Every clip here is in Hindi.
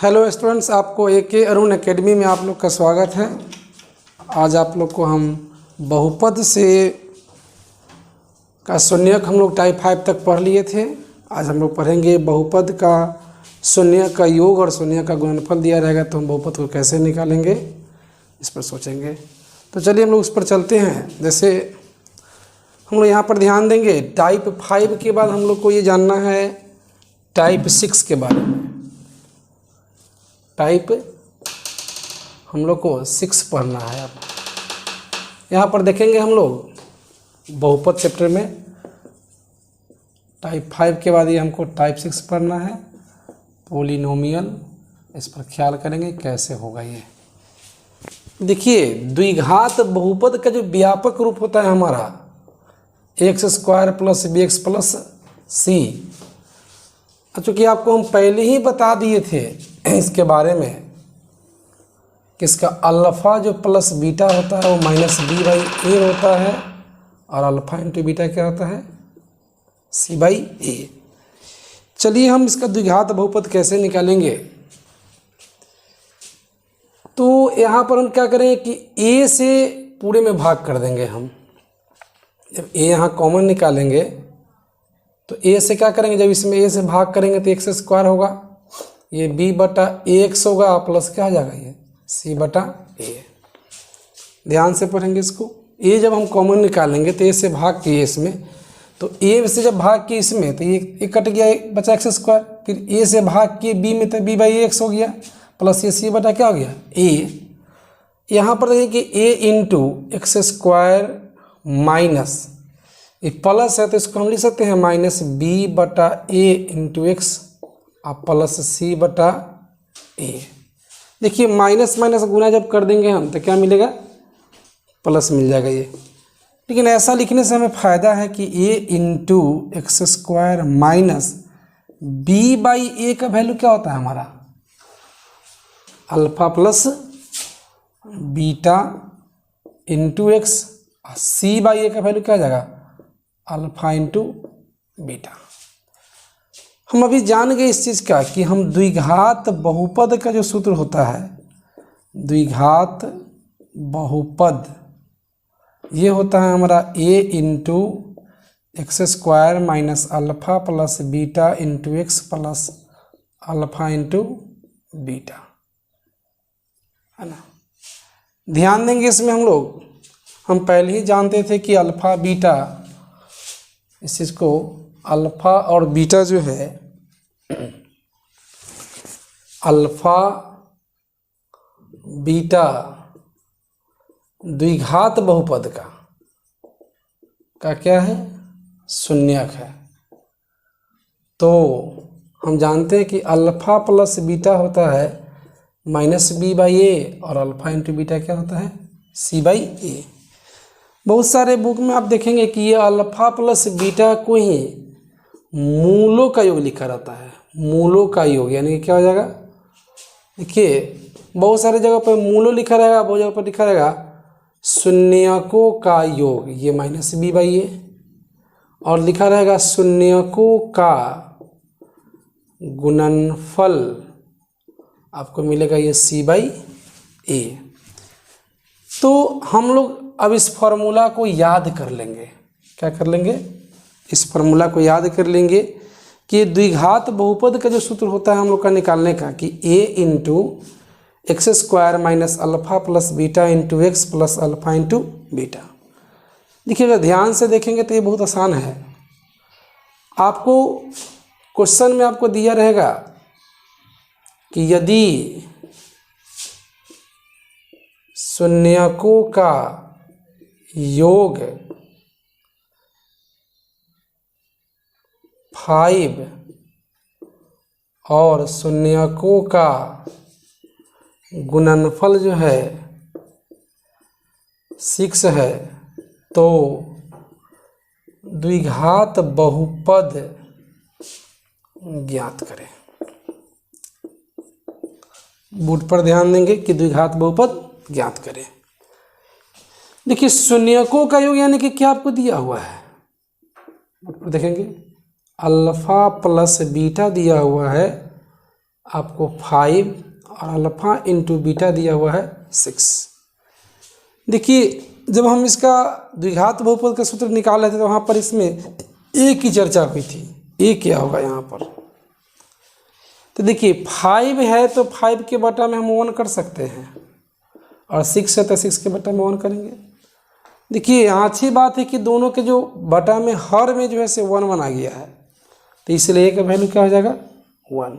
हेलो स्टूडेंट्स, आपको AK अरुण एकेडमी में आप लोग का स्वागत है। आज आप लोग को हम बहुपद से का शून्यक हम लोग टाइप 5 तक पढ़ लिए थे। आज हम लोग पढ़ेंगे बहुपद का शून्यक का योग और शून्यक का गुणनफल दिया रहेगा तो हम बहुपद को कैसे निकालेंगे इस पर सोचेंगे। तो चलिए हम लोग उस पर चलते हैं। जैसे हम लोग यहाँ पर ध्यान देंगे, टाइप 5 के बाद हम लोग को ये जानना है टाइप 6 के बारे में। टाइप हम लोग को 6 पढ़ना है। अब यहाँ पर देखेंगे हम लोग बहुपद चैप्टर में टाइप 5 के बाद ये हमको टाइप 6 पढ़ना है, पोलिनोमियल। इस पर ख्याल करेंगे कैसे होगा ये। देखिए, द्विघात बहुपद का जो व्यापक रूप होता है हमारा x² + bx + c, चूँकि आपको हम पहले ही बता दिए थे इसके बारे में कि इसका अल्फ़ा जो प्लस बीटा होता है वो -b/a होता है और अल्फ़ा इंटू बीटा क्या होता है c/a। चलिए हम इसका द्विघात बहुपद कैसे निकालेंगे। तो यहाँ पर हम क्या करेंगे कि a से पूरे में भाग कर देंगे। हम जब a यहाँ कॉमन निकालेंगे तो a से क्या करेंगे, जब इसमें a से भाग करेंगे तो x² होगा, ये b/ax होगा प्लस क्या आ जाएगा ये c/a। ध्यान से पढ़ेंगे इसको। a जब हम कॉमन निकालेंगे तो a से भाग किए इसमें, तो a से जब भाग किए इसमें तो ये कट गया, बचा x²। फिर a से भाग किए b में तो b/ax हो गया प्लस ये c/ क्या हो गया a। यहाँ पर देखिए कि a × x² माइनस ये प्लस है तो इसको हम लिख सकते हैं -b/a × x प्लस c/a। देखिए माइनस माइनस गुना जब कर देंगे हम तो क्या मिलेगा, प्लस मिल जाएगा ये। लेकिन ऐसा लिखने से हमें फ़ायदा है कि a × x² माइनस b/a का वैल्यू क्या होता है हमारा alpha plus beta into x, c/a का वैल्यू क्या आ जाएगा अल्फ़ा इंटू बीटा। हम अभी जान गए इस चीज़ का कि हम द्विघात बहुपद का जो सूत्र होता है, द्विघात बहुपद ये होता है हमारा a × x² minus alpha plus beta into x plus alpha into beta, है ना। ध्यान देंगे इसमें हम पहले ही जानते थे कि अल्फ़ा बीटा, इस चीज़ को अल्फ़ा और बीटा जो है, अल्फ़ा बीटा द्विघात बहुपद का क्या है शून्यक है। तो हम जानते हैं कि अल्फ़ा प्लस बीटा होता है -b/a और अल्फ़ा इंटू बीटा क्या होता है c/a। बहुत सारे बुक में आप देखेंगे कि ये अल्फ़ा प्लस बीटा को ही मूलों का योग लिखा रहता है। मूलों का योग यानी कि क्या हो जाएगा, देखिए बहुत सारे जगह पर मूलों लिखा रहेगा, बहुत जगह पर लिखा रहेगा शून्यकों का योग, ये -b/a, और लिखा रहेगा शून्यकों का गुणनफल, आपको मिलेगा ये c/a। तो हम लोग अब इस फॉर्मूला को याद कर लेंगे। क्या कर लेंगे, इस फॉर्मूला को याद कर लेंगे कि द्विघात बहुपद का जो सूत्र होता है हम लोग का निकालने का कि a × x² minus alpha plus beta into x plus alpha into beta. देखिए अगर ध्यान से देखेंगे तो ये बहुत आसान है। आपको क्वेश्चन में आपको दिया रहेगा कि यदि शून्यकों का योग 5 और शून्यकों का गुणनफल जो है 6 है, तो द्विघात बहुपद ज्ञात करें। बोर्ड पर ध्यान देंगे कि द्विघात बहुपद ज्ञात करें। देखिए शून्यकों का योग यानी कि क्या आपको दिया हुआ है, देखेंगे अल्फ़ा प्लस बीटा दिया हुआ है आपको 5 और अल्फा इंटू बीटा दिया हुआ है 6। देखिए जब हम इसका द्विघात बहुपद का सूत्र निकाल रहे थे तो वहाँ पर इसमें ए की चर्चा हुई थी। ए क्या होगा यहाँ पर, तो देखिए 5 है तो 5 के बटा में हम 1 कर सकते हैं, और 6 है तो 6 के बटा में 1 करेंगे। देखिए यहाँ अच्छी बात है कि दोनों के जो बटा में हर में जो है से 1 1 आ गया है, तो इसलिए ए का वैल्यू क्या हो जाएगा 1।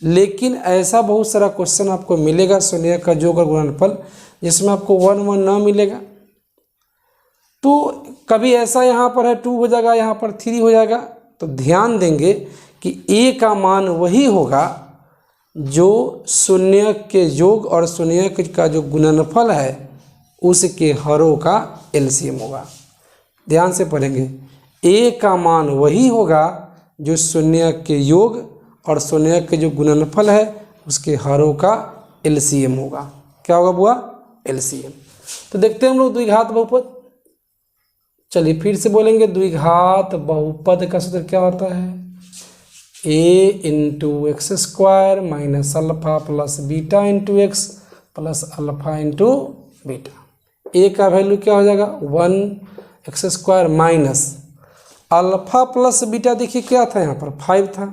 लेकिन ऐसा बहुत सारा क्वेश्चन आपको मिलेगा शून्य का योग और गुणनफल जिसमें आपको 1 1 ना मिलेगा। तो कभी ऐसा यहाँ पर है 2 हो जाएगा, यहाँ पर 3 हो जाएगा, तो ध्यान देंगे कि ए का मान वही होगा जो शून्य के योग और शून्य का जो गुणनफल है उसके हरों का एलसीएम होगा। ध्यान से पढ़ेंगे, ए का मान वही होगा जो शून्य के योग और शून्य के जो गुणनफल है उसके हरों का एलसीएम होगा। क्या होगा बुआ, एलसीएम। तो देखते हैं हम लोग द्विघात बहुपद। चलिए फिर से बोलेंगे, द्विघात बहुपद का सूत्र क्या होता है, a into x square minus alpha plus beta into x plus alpha into beta. A का वैल्यू क्या हो जाएगा 1 x square minus alpha plus beta, देखिए क्या था यहाँ पर 5 था,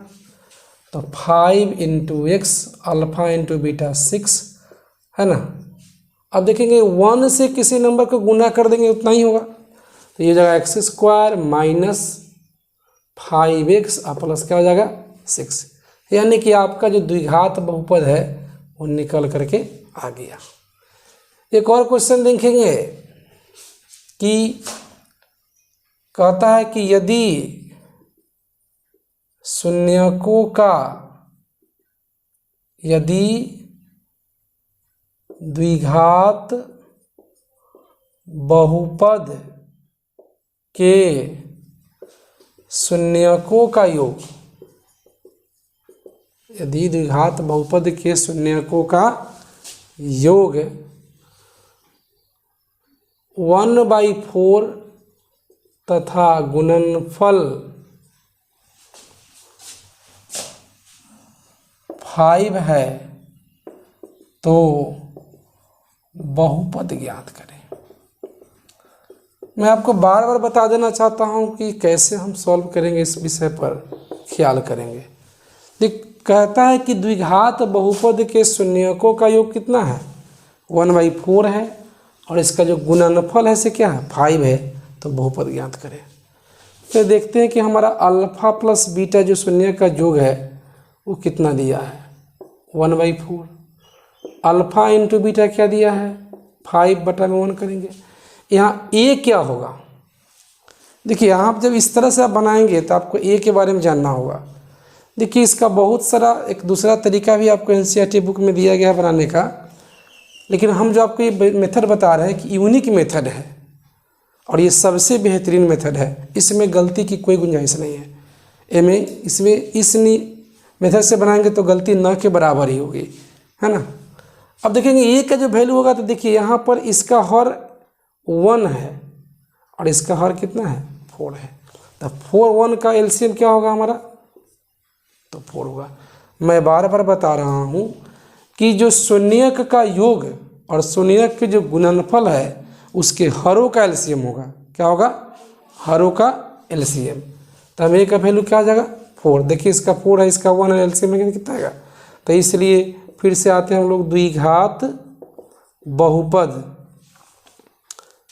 तो 5 into x alpha into beta 6 है ना। अब देखेंगे 1 से किसी नंबर को गुना कर देंगे उतना ही होगा, तो ये हो जाएगा x square minus 5x plus क्या हो जाएगा 6, यानी कि आपका जो द्विघात बहुपद है वो निकल करके आ गया। एक और क्वेश्चन देखेंगे कि कहता है कि यदि शून्यकों का यदि द्विघात बहुपद के शून्यकों का योग, यदि द्विघात बहुपद के शून्यकों का योग 1/4 तथा गुणनफल 5 है तो बहुपद ज्ञात करें। मैं आपको बार बार बता देना चाहता हूं कि कैसे हम सॉल्व करेंगे, इस विषय पर ख्याल करेंगे। देख कहता है कि द्विघात बहुपद के शून्यकों का योग कितना है 1/4 है, और इसका जो गुणनफल है से क्या है 5 है, तो बहुपद ज्ञात करें। फिर देखते हैं कि हमारा अल्फा प्लस बीटा जो शून्य का योग है वो कितना दिया है 1/4, अल्फा इंटू बीटा क्या दिया है 5 बटा में 1 करेंगे। यहाँ ए क्या होगा, देखिए यहाँ जब इस तरह से आप बनाएंगे तो आपको ए के बारे में जानना होगा। देखिए इसका बहुत सारा एक दूसरा तरीका भी आपको एनसीईआरटी बुक में दिया गया है बनाने का, लेकिन हम जो आपको ये मेथड बता रहे हैं कि यूनिक मेथड है और ये सबसे बेहतरीन मेथड है, इसमें गलती की कोई गुंजाइश नहीं है। इसमें इस मेथड से बनाएंगे तो गलती न के बराबर ही होगी, है ना। अब देखेंगे ए का जो वैल्यू होगा तो देखिए यहाँ पर इसका हर 1 है और इसका हर कितना है 4 है, तो 4 1 का एलसीएम क्या होगा हमारा, तो 4 होगा। मैं बार बार बता रहा हूँ कि जो शून्यक का योग और शून्यक के जो गुणनफल है उसके हरों का एलसीएम होगा, क्या होगा हरों का एलसीएम। तो हम ए का वैल्यू क्या आ जाएगा 4, देखिए इसका 4 है इसका 1 है, एलसीएम में कितना आएगा। तो इसलिए फिर से आते हैं हम लोग द्विघात बहुपद,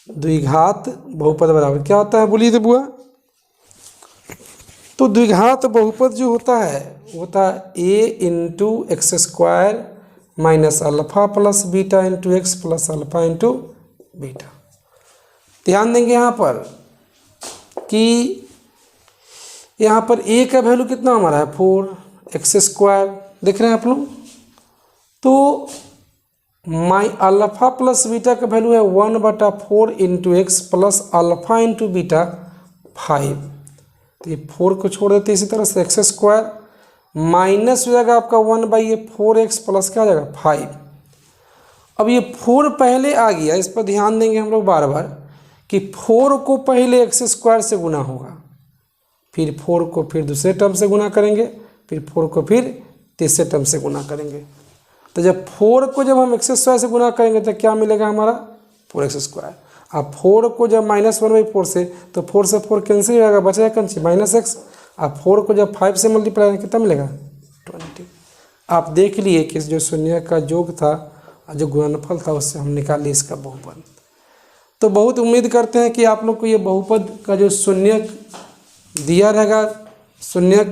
द्विघात बहुपद बराबर क्या होता है बोलिए तो बुआ। तो द्विघात बहुपद जो होता है वो होता है a into x square minus alpha plus beta into x plus alpha into beta. ध्यान देंगे यहाँ पर कि यहाँ पर ए का वैल्यू कितना हमारा है 4 एक्स स्क्वायर, देख रहे हैं आप लोग। तो अल्फा प्लस बीटा का वैल्यू है 1/4 into x plus alpha into beta 5। तो ये 4 को छोड़ देते इसी तरह से एक्स स्क्वायर माइनस हो जाएगा आपका 1/4x प्लस क्या हो जाएगा 5। अब ये 4 पहले आ गया, इस पर ध्यान देंगे हम लोग बार बार कि 4 को पहले एक्स स्क्वायर से गुना होगा, फिर 4 को फिर दूसरे टर्म से गुना करेंगे, फिर 4 को फिर तीसरे टर्म से गुना करेंगे। तो जब 4 को जब हम एक्स स्क्वायर से गुना करेंगे तो क्या मिलेगा हमारा 4x स्क्वायर। अब 4 को जब -1/4 से, तो 4 से 4 कैंसिल हो जाएगा, बचेगा कंची -x। अब 4 को जब 5 से मल्टीप्लाई करेंगे कितना मिलेगा 20। आप देख लिए कि जो शून्य का योग था, जो गुणनफल था, उससे हम निकाल लिए इसका बहुपद। तो बहुत उम्मीद करते हैं कि आप लोग को ये बहुपद का जो शून्य दिया रहेगा, शून्य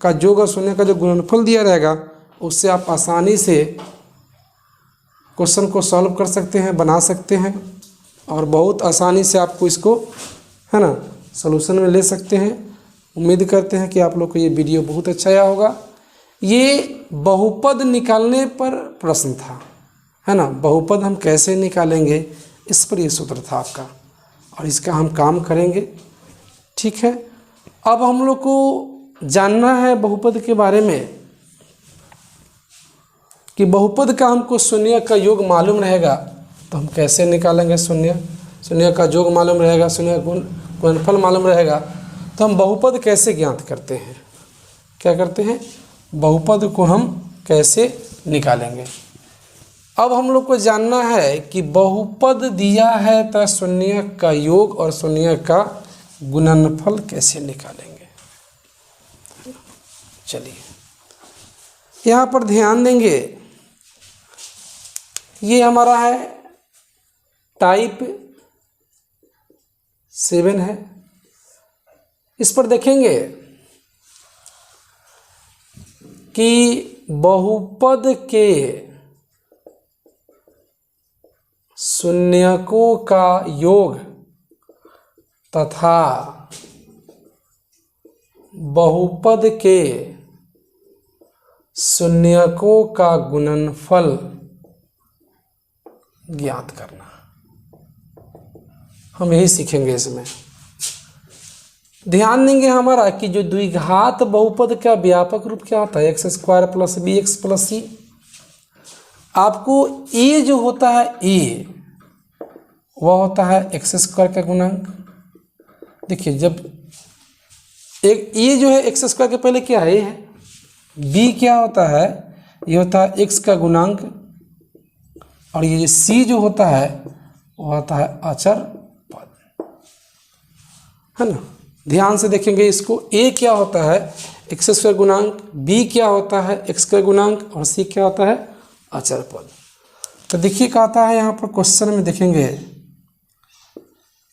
का योग और शून्य का जो गुणनफल दिया रहेगा, उससे आप आसानी से क्वेश्चन को सॉल्व कर सकते हैं, बना सकते हैं, और बहुत आसानी से आपको इसको, है ना, सॉल्यूशन में ले सकते हैं। उम्मीद करते हैं कि आप लोग को ये वीडियो बहुत अच्छा आया होगा। ये बहुपद निकालने पर प्रश्न था, है ना, बहुपद हम कैसे निकालेंगे, इस पर ये सूत्र था आपका, और इसका हम काम करेंगे। ठीक है, अब हम लोग को जानना है बहुपद के बारे में कि बहुपद का हमको शून्य का योग मालूम रहेगा तो हम कैसे निकालेंगे। शून्य का योग मालूम रहेगा, शून्य गुणनफल मालूम रहेगा, तो हम बहुपद कैसे ज्ञात करते हैं, क्या करते हैं, बहुपद को हम कैसे निकालेंगे। अब हम लोग को जानना है कि बहुपद दिया है तो शून्य का योग और शून्य का गुणनफल कैसे निकालेंगे। चलिए यहाँ पर ध्यान देंगे, ये हमारा है टाइप 7 है। इस पर देखेंगे कि बहुपद के शून्यकों का योग तथा बहुपद के शून्यकों का गुणनफल ज्ञात करना, हम यही सीखेंगे इसमें। ध्यान देंगे हमारा कि जो द्विघात बहुपद का व्यापक रूप क्या होता है, x² + bx + c। आपको a जो होता है a, वह होता है x² का गुणांक। देखिए जब एक a जो है x² के पहले क्या है, a है। b क्या होता है, ये होता है x का गुणांक, और ये c जो होता है वो होता है अचर पद, है ना। ध्यान से देखेंगे इसको, a क्या होता है x² गुणांक, b क्या होता है x² गुणांक, और c क्या होता है अचर पद। तो देखिए कहता है यहाँ पर क्वेश्चन में देखेंगे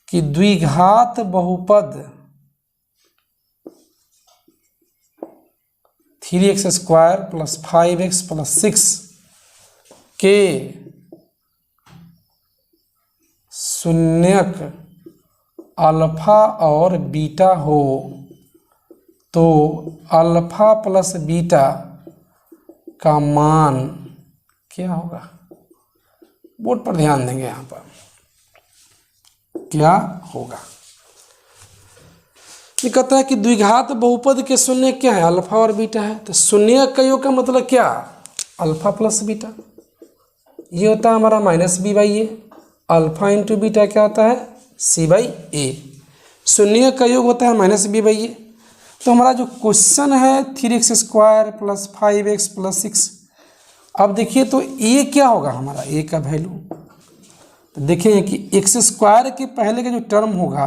कि द्विघात बहुपद 3x² + 5x + 6 के शून्यक अल्फा और बीटा हो तो अल्फा + बीटा का मान क्या होगा। बोर्ड पर ध्यान देंगे, यहाँ पर क्या होगा। ये कहता है कि द्विघात बहुपद के शून्य क्या है, अल्फा और बीटा है। तो शून्य का योग का मतलब क्या, अल्फा + बीटा। ये होता है हमारा -b/a, अल्फा × बीटा क्या होता है c/a। शून्य का योग होता है -b/a। तो हमारा जो क्वेश्चन है 3x² + 5x + 6। अब देखिए तो a क्या होगा हमारा, a का वैल्यू। तो देखें कि x² के पहले का जो टर्म होगा,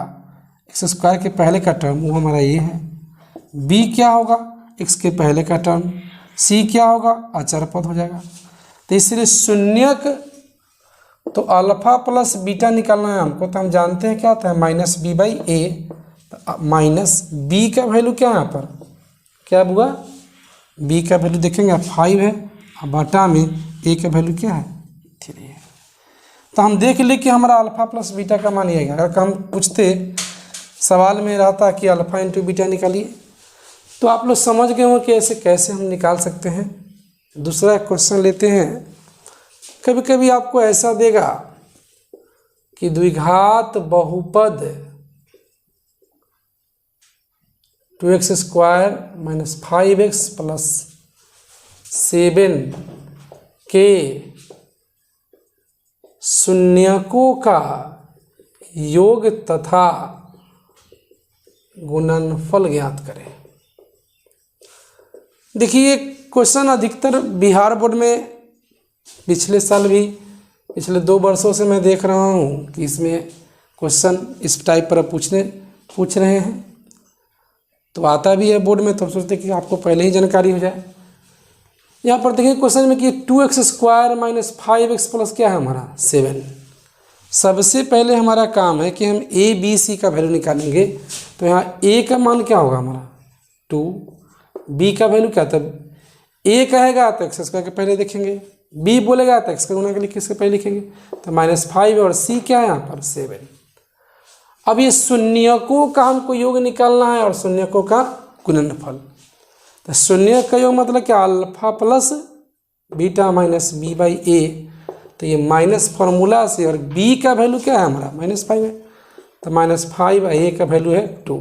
x² के पहले का टर्म वो हमारा ये है। b क्या होगा, x के पहले का टर्म। c क्या होगा, अचर पद हो जाएगा। तो इसलिए शून्यक, तो अल्फा + बीटा निकालना है हमको, तो हम जानते हैं क्या होता है -b/a। तो b का वैल्यू क्या है यहाँ पर, क्या हुआ, b का वैल्यू देखेंगे 5 है, और बटा में a का वैल्यू क्या है 3 है। तो हम देख ले कि हमारा अल्फा + बीटा का मान आएगा। अगर हम पूछते, सवाल में रहता कि अल्फा × बीटा निकालिए, तो आप लोग समझ गए हो कि ऐसे कैसे हम निकाल सकते हैं। दूसरा क्वेश्चन लेते हैं। कभी कभी आपको ऐसा देगा कि द्विघात बहुपद 2x² - 5x + 7 के शून्यकों का योग तथा गुणनफल ज्ञात करें। देखिए क्वेश्चन अधिकतर बिहार बोर्ड में पिछले साल भी, पिछले 2 वर्षों से मैं देख रहा हूँ कि इसमें क्वेश्चन इस टाइप पर पूछ रहे हैं, तो आता भी है बोर्ड में, तो हम सोचते कि आपको पहले ही जानकारी हो जाए। यहाँ पर देखिए क्वेश्चन में कि 2x square minus 5x plus क्या है हमारा 7। सबसे पहले हमारा काम है कि हम a b c का वैल्यू निकालेंगे। तो यहाँ a का मान क्या होगा हमारा 2, b का वैल्यू क्या, तब a कहेगा तो x स्क्वायर के पहले देखेंगे, b बोलेगा तो x का गुना के लिए किसके पहले लिखेंगे, तो -5 और c क्या है यहाँ पर 7। अब ये शून्यकों का हमको योग निकालना है और शून्यकों का गुणनफल। तो शून्य का योग मतलब क्या, alpha plus beta minus b by a. तो ये माइनस फार्मूला से, और b का वैल्यू क्या है हमारा -5 है, तो -5 और a का वैल्यू है 2।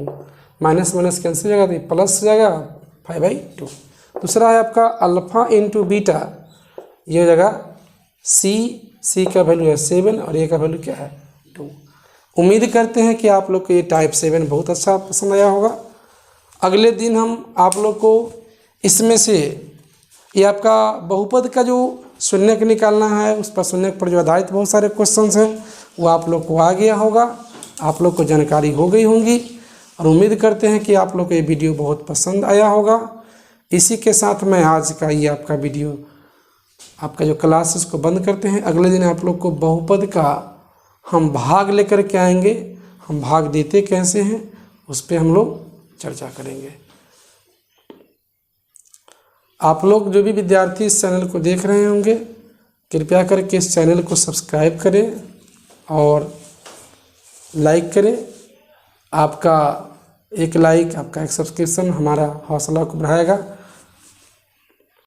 माइनस माइनस कैंसिल हो जाएगा, तो ये प्लस हो जाएगा 5/2। दूसरा है आपका अल्फा इंटू बीटा, ये हो जाएगा c का वैल्यू है 7 और a का वैल्यू क्या है 2। उम्मीद करते हैं कि आप लोग को ये टाइप 7 बहुत अच्छा पसंद आया होगा। अगले दिन हम आप लोग को इसमें से ये आपका बहुपद का जो शून्यक निकालना है, उस पर शून्यक पर जो आधारित बहुत सारे क्वेश्चंस हैं वो आप लोग को आ गया होगा, आप लोग को जानकारी हो गई होंगी, और उम्मीद करते हैं कि आप लोग को ये वीडियो बहुत पसंद आया होगा। इसी के साथ मैं आज का ये आपका वीडियो, आपका जो क्लास है उसको बंद करते हैं। अगले दिन आप लोग को बहुपद का हम भाग लेकर के आएंगे, हम भाग देते कैसे हैं उस पर हम लोग चर्चा करेंगे। आप लोग जो भी विद्यार्थी इस चैनल को देख रहे होंगे, कृपया करके इस चैनल को सब्सक्राइब करें और लाइक करें। आपका एक लाइक, आपका एक सब्सक्रिप्शन हमारा हौसला को बढ़ाएगा।